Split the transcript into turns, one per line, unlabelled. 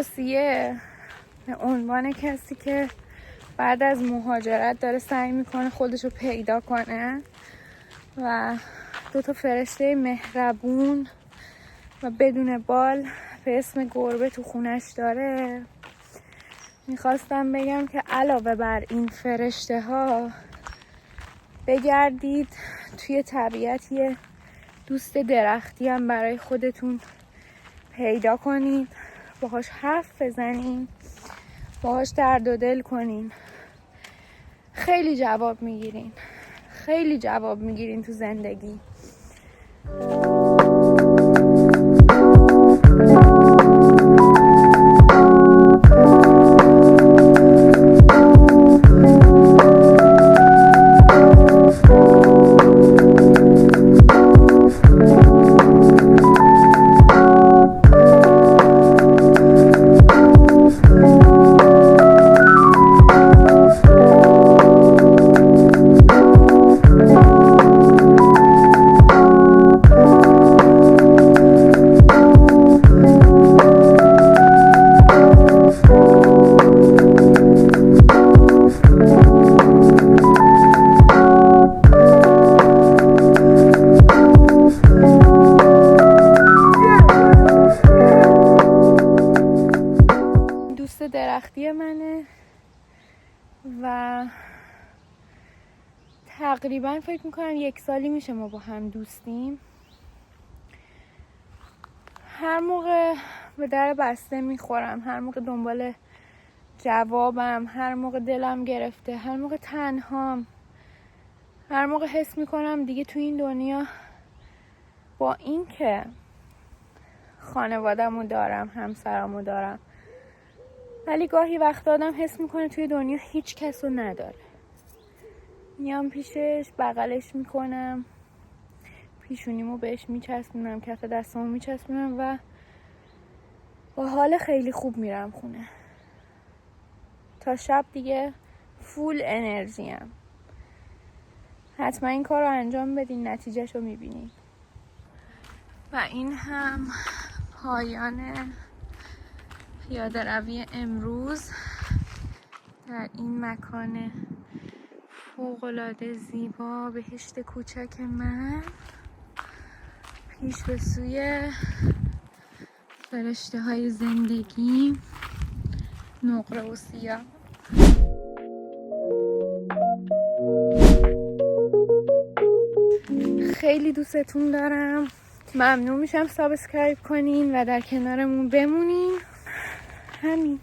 اوسیه به عنوان کسی که بعد از مهاجرت داره سعی میکنه خودشو پیدا کنه و 2 فرشته مهربون و بدون بال به اسم گربه تو خونش داره، میخواستم بگم که علاوه بر این فرشته ها بگردید توی طبیعت یه دوست درختی هم برای خودتون پیدا کنید، باهاش حرف بزنین، باهاش درد و دل کنین. خیلی جواب میگیرین، خیلی جواب میگیرین تو زندگی. درختی منه و تقریبا فکر میکنم 1 سالی میشه ما با هم دوستیم. هر موقع به در بسته میخورم، هر موقع دنبال جوابم، هر موقع دلم گرفته، هر موقع تنهام، هر موقع حس میکنم دیگه تو این دنیا با این که خانواده‌مو دارم، همسرمو دارم، ولی گاهی وقت آدم حس میکنه توی دنیا هیچ کس رو نداره. میام پیشش، بغلش میکنم، پیشونیمو بهش میچسبونم، کف دستامو میچسبونم و با حال خیلی خوب میرم خونه. تا شب دیگه فول انرژیم. حتما این کار رو انجام بدین، نتیجهش رو میبینین. و این هم پایان پیاده روی امروز در این مکان فوق‌العاده زیبا، بهشت کوچک من، پیش به سوی فرشته های زندگی، نقره و سیاه. خیلی دوستتون دارم. ممنون میشم سابسکرایب کنین و در کنارمون بمونین. همین.